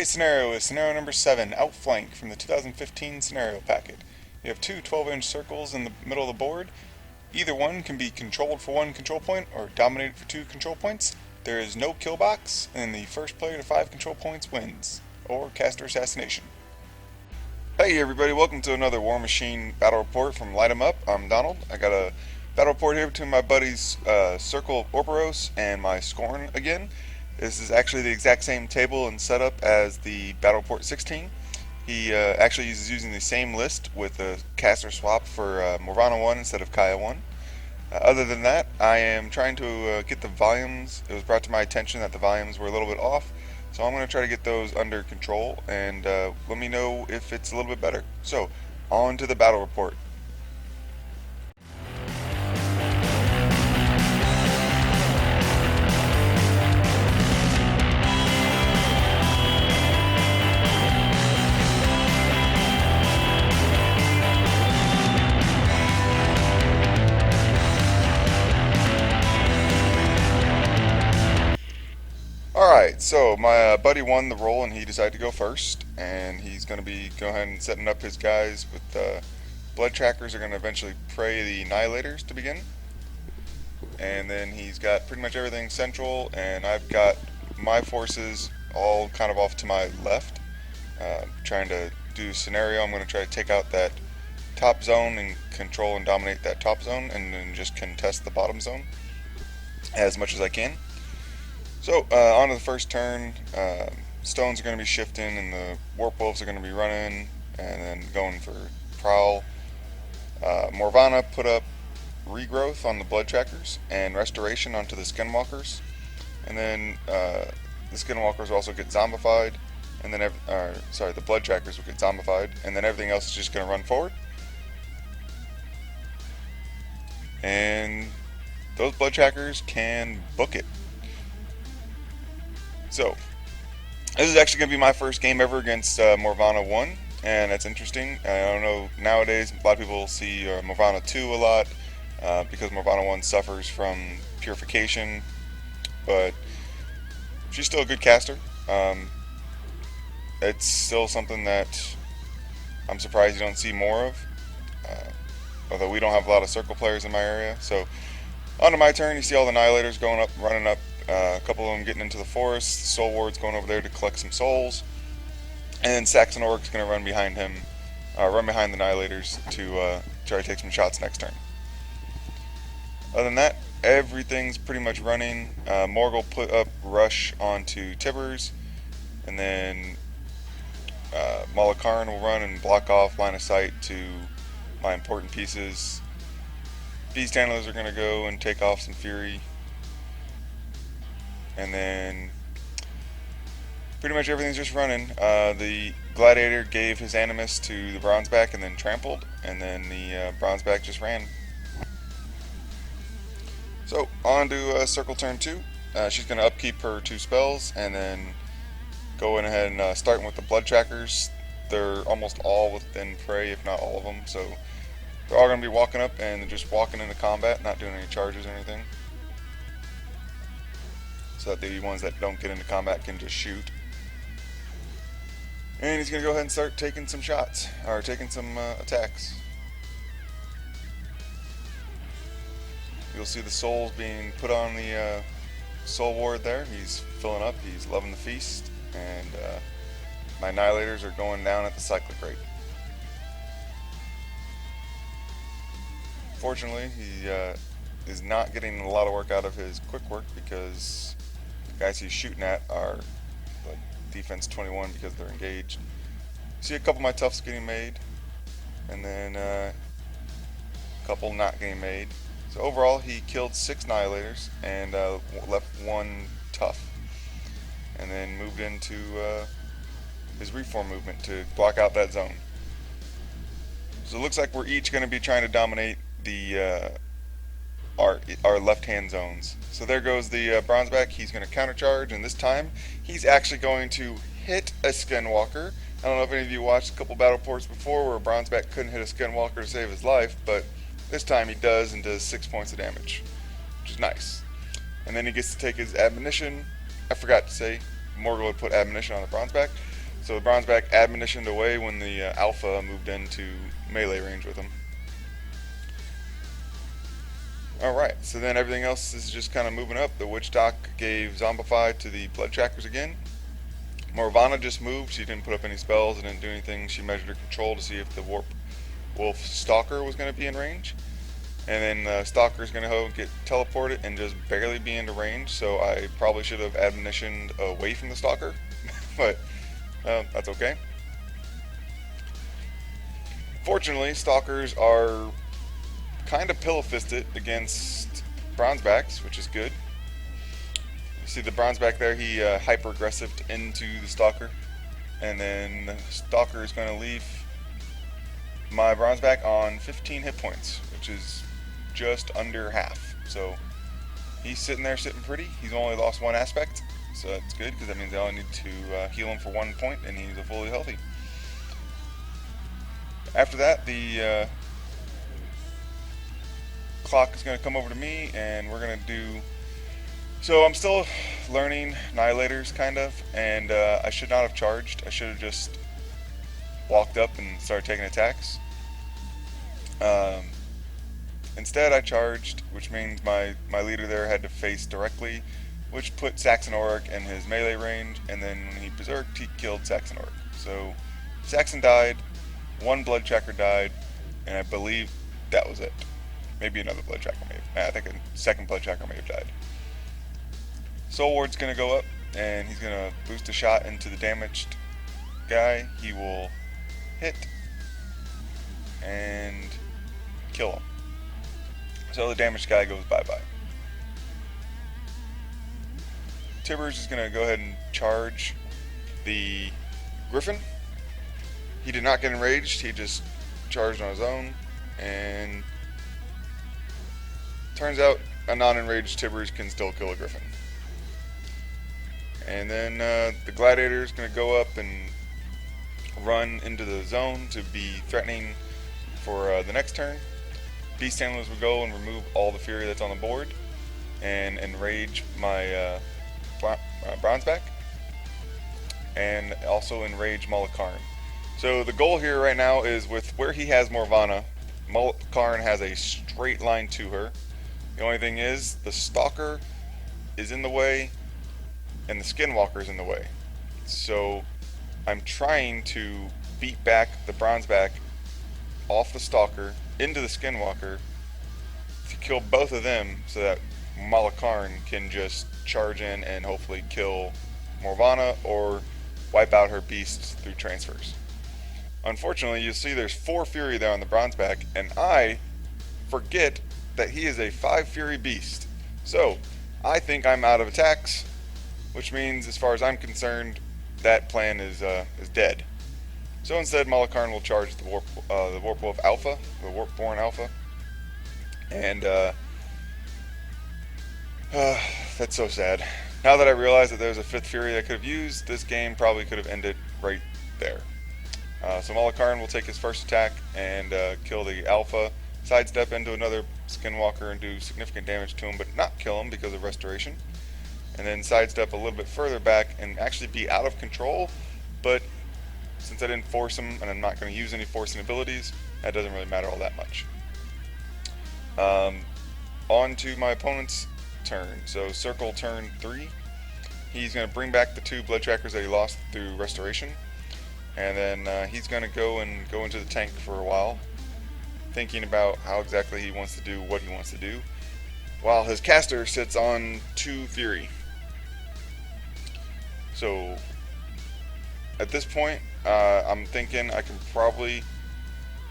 Today's scenario is scenario number 7, Outflank, from the 2015 scenario packet. You have two 12-inch circles in the middle of the board. Either one can be controlled for one control point or dominated for two control points. There is no kill box, and the first player to 5 control points wins, or caster assassination. Hey everybody, welcome to another War Machine battle report from Lightem'up. I'm Donald. I got a battle report here between my buddies Circle Orboros and my Skorne again. This is actually the exact same table and setup as the Battle Report 16. He actually is using the same list with a caster swap for Morvhana 1 instead of Kaya 1. Other than that, I am trying to get the volumes. It was brought to my attention that the volumes were a little bit off, so I'm going to try to get those under control and let me know if it's a little bit better. So, on to the battle report. Alright, so my buddy won the roll and he decided to go first, and he's going to be going ahead and setting up his guys with blood trackers are going to eventually prey the annihilators to begin. And then he's got pretty much everything central, and I've got my forces all kind of off to my left, trying to do a scenario. I'm going to try to take out that top zone and control and dominate that top zone, and then just contest the bottom zone as much as I can. So, on to the first turn, stones are going to be shifting and the warp wolves are going to be running and then going for prowl. Morvhana put up regrowth on the blood trackers and restoration onto the skinwalkers, and then the skinwalkers also get zombified, and then the blood trackers will get zombified, and then everything else is just going to run forward. And those blood trackers can book it. So, this is actually going to be my first game ever against Morvhana 1, and that's interesting. I don't know, nowadays a lot of people see Morvhana 2 a lot because Morvhana 1 suffers from purification, but she's still a good caster. It's still something that I'm surprised you don't see more of, although we don't have a lot of circle players in my area. So, on to my turn, you see all the annihilators going up, running up. A couple of them getting into the forest. Soul Ward's going over there to collect some souls, and then Saxon Orc's going to run behind him, run behind the Annihilators to try to take some shots next turn. Other than that, everything's pretty much running. Morghoul put up rush onto Tibbers, and then Malakaran will run and block off line of sight to my important pieces. Beast Handlers are going to go and take off some Fury. And then pretty much everything's just running. The Gladiator gave his Animus to the Bronzeback and then trampled, and then the Bronzeback just ran. So on to Circle turn 2. She's going to upkeep her 2 spells and then go in ahead and starting with the blood trackers. They're almost all within prey, if not all of them. So they're all going to be walking up and just walking into combat, not doing any charges or anything, so that the ones that don't get into combat can just shoot. And he's going to go ahead and start taking some shots, or taking some attacks. You'll see the souls being put on the Soul Ward there. He's filling up, he's loving the feast, and my Annihilators are going down at the cyclic rate. Fortunately, he is not getting a lot of work out of his quick work because guys he's shooting at are like defense 21 because they're engaged. See a couple of my toughs getting made, and then a couple not getting made. So overall he killed 6 Annihilators and left 1 tough, and then moved into his reform movement to block out that zone. So it looks like we're each going to be trying to dominate the our left-hand zones. So there goes the Bronzeback. He's going to countercharge, and this time he's actually going to hit a Skinwalker. I don't know if any of you watched a couple battle reports before where a Bronzeback couldn't hit a Skinwalker to save his life, but this time he does, and does 6 points of damage, which is nice. And then he gets to take his admonition. I forgot to say, Morghoul would put admonition on the Bronzeback. So the Bronzeback admonitioned away when the Alpha moved into melee range with him. Alright, so then everything else is just kind of moving up. The Witch Doc gave Zombify to the Blood Trackers again. Morvhana just moved. She didn't put up any spells and didn't do anything. She measured her control to see if the Warp Wolf Stalker was going to be in range. And then the Stalker is going to get teleported and just barely be into range. So I probably should have admonitioned away from the Stalker. But that's okay. Fortunately, Stalkers are kind of pillow-fisted against Bronzebacks, which is good. You see the Bronzeback there, he hyper-aggressived into the Stalker. And then the Stalker is going to leave my Bronzeback on 15 hit points, which is just under half. So he's sitting there sitting pretty. He's only lost one aspect, so that's good because that means I only need to heal him for 1 point and he's fully healthy. After that, the clock is going to come over to me and we're going to do... So I'm still learning Annihilators, kind of, and I should not have charged. I should have just walked up and started taking attacks. Instead I charged, which means my leader there had to face directly, which put Saxon Auric in his melee range, and then when he berserked, he killed Saxon Auric. So Saxon died, one Blood Tracker died, and I believe that was it. Maybe another Blood Tracker may have, I think a second Blood Tracker may have died. Soul Ward's going to go up, and he's going to boost a shot into the damaged guy. He will hit and kill him. So the damaged guy goes bye-bye. Tibbers is going to go ahead and charge the Griffin. He did not get enraged, he just charged on his own, and turns out a non-enraged Tibbers can still kill a Griffin. And then the Gladiator is going to go up and run into the zone to be threatening for the next turn. Beast Handlers will go and remove all the fury that's on the board and enrage my Bronzeback, and also enrage Malakarn. So the goal here right now is, with where he has Morvhana, Malakarn has a straight line to her. The only thing is the Stalker is in the way and the Skinwalker is in the way. So I'm trying to beat back the Bronzeback off the Stalker into the Skinwalker to kill both of them so that Malakarn can just charge in and hopefully kill Morvhana or wipe out her beasts through transfers. Unfortunately, you see there's 4 fury there on the Bronzeback, and I forget that he is a 5 fury beast. So I think I'm out of attacks, which means, as far as I'm concerned, that plan is dead. So instead, Malakarn will charge the Warp Wolf Alpha, the Warpborn Alpha, and that's so sad. Now that I realize that there's a 5th Fury I could have used, this game probably could have ended right there. So Malakarn will take his first attack and kill the Alpha, sidestep into another Skinwalker and do significant damage to him, but not kill him because of Restoration. And then sidestep a little bit further back and actually be out of control, but since I didn't force him and I'm not going to use any forcing abilities, that doesn't really matter all that much. On to my opponent's turn. So circle turn 3. He's going to bring back the 2 Blood Trackers that he lost through Restoration, and then he's going to go into the tank for a while, thinking about how exactly he wants to do what he wants to do, while his caster sits on 2 Fury. So at this point, I'm thinking I can probably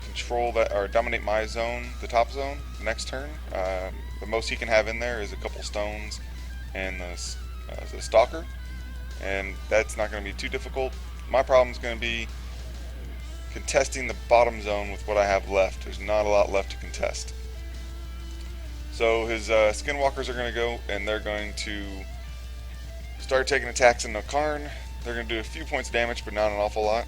control that or dominate my zone, the top zone, the next turn. The most he can have in there is a couple stones and the Stalker, and that's not going to be too difficult. My problem is going to be contesting the bottom zone with what I have left. There's not a lot left to contest. So his Skinwalkers are going to go, and they're going to start taking attacks in the Karn. They're going to do a few points of damage, but not an awful lot.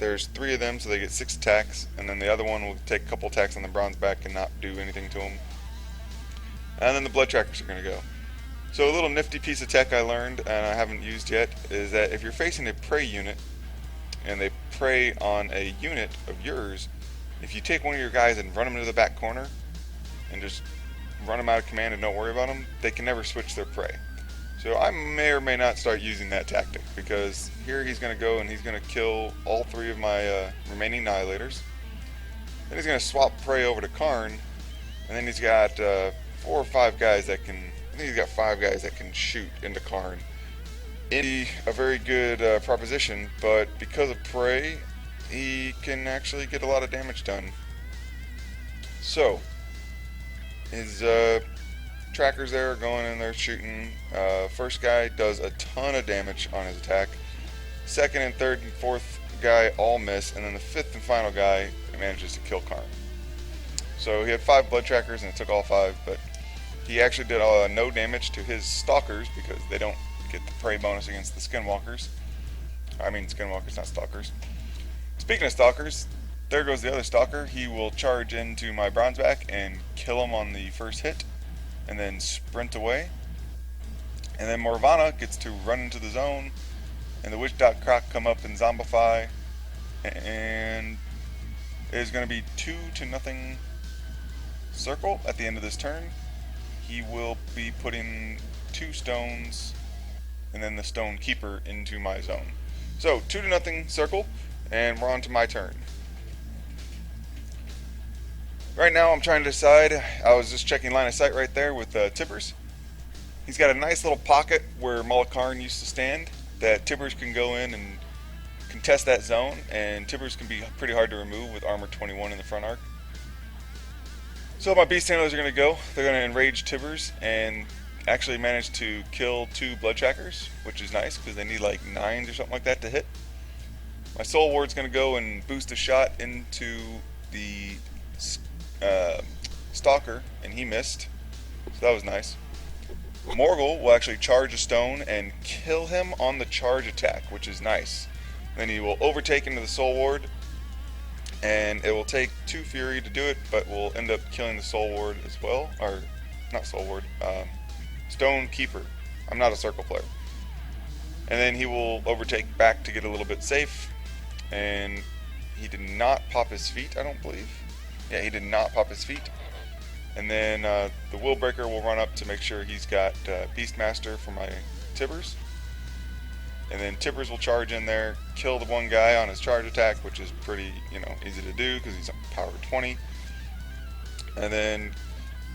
There's 3 of them, so they get 6 attacks, and then the other one will take a couple attacks on the Bronzeback and not do anything to him. And then the Blood Trackers are going to go. So a little nifty piece of tech I learned and I haven't used yet is that if you're facing a prey unit and they prey on a unit of yours, if you take one of your guys and run them into the back corner and just run them out of command and don't worry about them, they can never switch their prey. So I may or may not start using that tactic, because here he's going to go and he's going to kill all 3 of my remaining Annihilators. Then he's going to swap prey over to Karn, and then he's got 4 or 5 guys that can, I think he's got 5 guys that can shoot into Karn. It'd be a very good proposition, but because of prey, he can actually get a lot of damage done. So, his trackers there are going in there shooting. First guy does a ton of damage on his attack. Second and third and fourth guy all miss, and then the 5th and final guy manages to kill Karn. So he had 5 blood trackers and it took all 5, but he actually did no damage to his stalkers because they don't get the prey bonus against the skinwalkers. I mean skinwalkers, not stalkers. Speaking of stalkers, there goes the other stalker. He will charge into my Bronzeback and kill him on the first hit, and then sprint away. And then Morvhana gets to run into the zone, and the Witch.Croc come up and zombify, and it is going to be 2-0 circle at the end of this turn. He will be putting 2 stones and then the Stone Keeper into my zone. So 2-0 circle, and we're on to my turn. Right now I'm trying to decide. I was just checking line of sight right there with Tibbers. He's got a nice little pocket where Karn used to stand that Tibbers can go in and contest that zone, and Tibbers can be pretty hard to remove with armor 21 in the front arc. So my beast handlers are going to go. They're going to enrage Tibbers and actually manage to kill 2 blood trackers, which is nice because they need like 9s or something like that to hit. My soul ward's going to go and boost a shot into the stalker, and he missed, so that was nice. Morghoul will actually charge a stone and kill him on the charge attack, which is nice. Then he will overtake into the soul ward, and it will take 2 fury to do it, but we'll end up killing the soul ward as well, or not soul ward, Stone Keeper. I'm not a circle player. And then he will overtake back to get a little bit safe, and he did not pop his feet, I don't believe. Yeah, he did not pop his feet. And then the Willbreaker will run up to make sure he's got Beastmaster for my Tibbers. And then Tibbers will charge in there, kill the one guy on his charge attack, which is pretty, easy to do because he's power 20. And then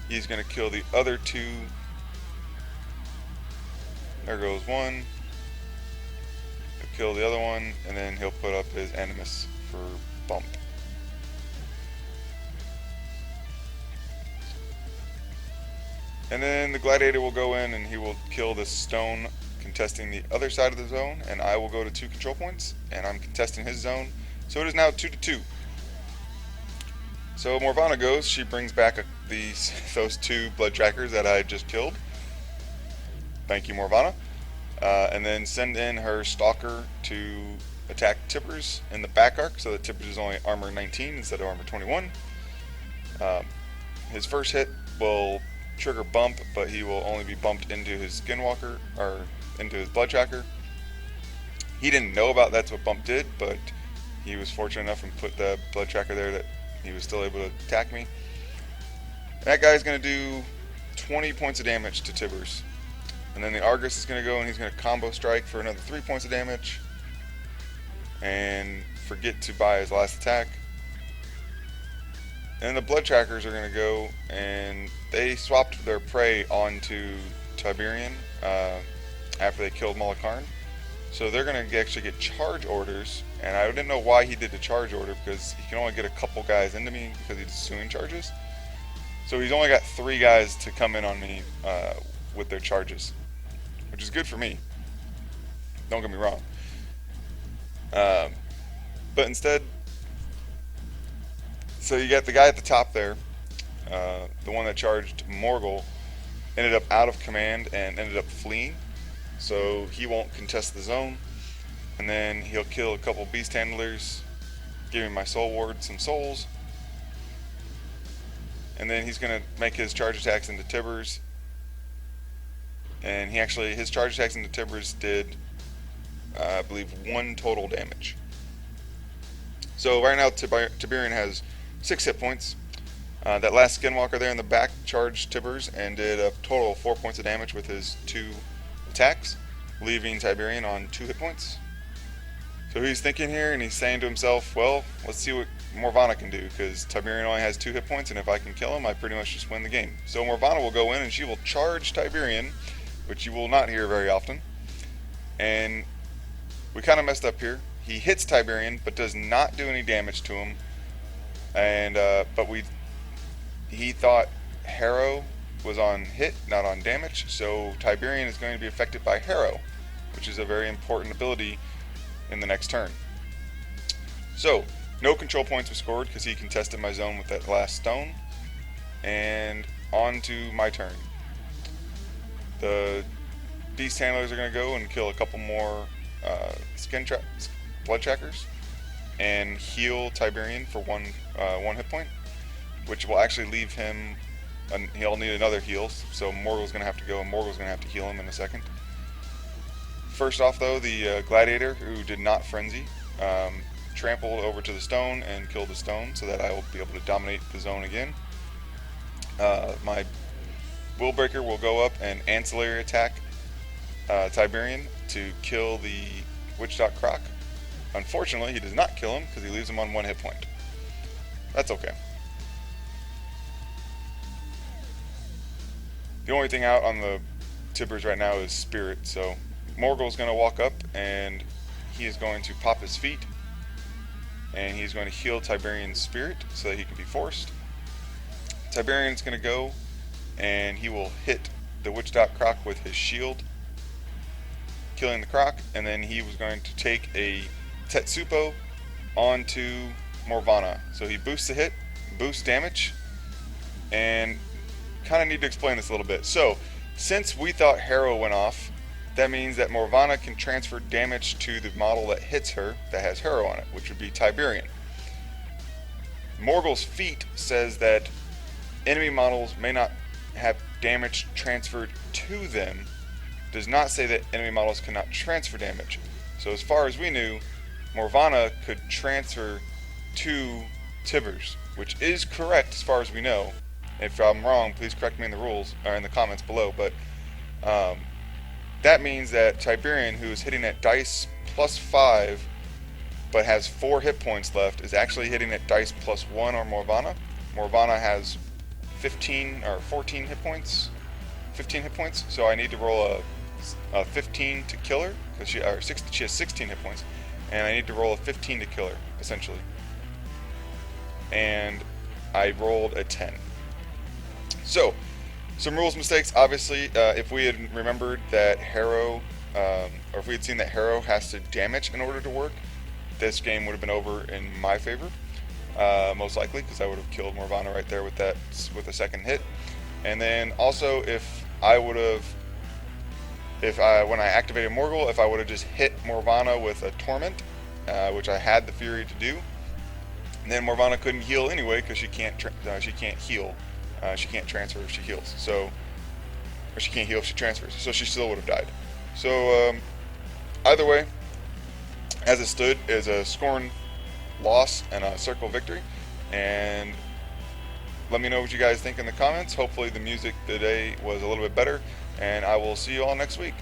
he's going to kill the other 2. There goes one. He'll kill the other one, and then he'll put up his Animus for bump. And then the Gladiator will go in and he will kill this stone contesting the other side of the zone, and I will go to 2 control points, and I'm contesting his zone. So it is now 2-2. So Morvhana goes, she brings back those 2 blood trackers that I just killed. Thank you, Morvhana. And then send in her Stalker to attack Tibbers in the back arc, so that Tibbers is only armor 19 instead of armor 21. His first hit will trigger bump, but he will only be bumped into his Skinwalker, or into his blood tracker. He didn't know about that's what bump did, but he was fortunate enough and put the blood tracker there that he was still able to attack me. That guy's going to do 20 points of damage to Tibbers. And then the Argus is going to go and he's going to combo strike for another 3 points of damage. And forget to buy his last attack. And the blood trackers are going to go, and they swapped their prey onto Tiberian after they killed Karn. So they're going to actually get charge orders, and I didn't know why he did the charge order, because he can only get a couple guys into me because he's doing charges. So he's only got 3 guys to come in on me with their charges, which is good for me. Don't get me wrong. But instead, so you got the guy at the top there, the one that charged Morghoul, ended up out of command and ended up fleeing. So he won't contest the zone. And then he'll kill a couple beast handlers, giving my soul ward some souls. And then he's going to make his charge attacks into Tibbers. and his charge attacks into Tibbers did, I believe, 1 total damage. So right now Tiberian has 6 hit points. That last Skinwalker there in the back charged Tibbers and did a total of 4 points of damage with his 2 attacks, leaving Tiberian on 2 hit points. So he's thinking here, and he's saying to himself, well, let's see what Morvhana can do, because Tiberian only has 2 hit points, and if I can kill him, I pretty much just win the game. So Morvhana will go in, and she will charge Tiberian, which you will not hear very often. And we kind of messed up here. He hits Tiberian, but does not do any damage to him. And he thought Harrow was on hit, not on damage, so Tiberian is going to be affected by Harrow, which is a very important ability in the next turn. So, no control points were scored because he contested my zone with that last stone. And on to my turn. The beast handlers are going to go and kill a couple more blood trackers and heal Tiberian for one hit point, which will actually leave him, he'll need another heal, so Morghoul's going to have to go, and Morghoul's going to have to heal him in a second. First off though, the gladiator, who did not frenzy, trampled over to the stone and killed the stone, so that I will be able to dominate the zone again. My Willbreaker will go up and ancillary attack Tiberian to kill the Witch-Dot Croc. Unfortunately, he does not kill him because he leaves him on 1 hit point. That's okay. The only thing out on the Tibbers right now is Spirit, so Morghoul's going to walk up and he is going to pop his feet and he's going to heal Tiberian's Spirit so that he can be forced. Tiberian's going to go and he will hit the Witch-Dot Croc with his shield, killing the Croc, and then he was going to take a Tetsupo onto Morvhana. So he boosts the hit, boosts damage, and kind of need to explain this a little bit. So, since we thought Harrow went off, that means that Morvhana can transfer damage to the model that hits her that has Harrow on it, which would be Tiberian. Morghoul's feat says that enemy models may not have damage transferred to them, does not say that enemy models cannot transfer damage. So as far as we knew, Morvhana could transfer to Tibbers, which is correct as far as we know. If I'm wrong, please correct me in the rules or in the comments below. But that means that Tiberian, who is hitting at dice +5 but has 4 hit points left, is actually hitting at dice +1 on Morvhana. Morvhana has 15 or 14 hit points, 15 hit points. So I need to roll a 15 to kill her because she has 16 hit points, and I need to roll a 15 to kill her essentially. And I rolled a 10. So, some rules mistakes. Obviously, if we had remembered that Harrow, or if we had seen that Harrow has to damage in order to work, this game would have been over in my favor, most likely, because I would have killed Morvhana right there with a second hit. And then also, when I activated Morghoul, if I would have just hit Morvhana with a Torment, which I had the Fury to do, and then Morvhana couldn't heal anyway because she can't heal. She can't transfer if she heals. Or she can't heal if she transfers. So she still would have died. So either way, as it stood, is a Skorne loss and a Circle victory. And let me know what you guys think in the comments. Hopefully the music today was a little bit better. And I will see you all next week.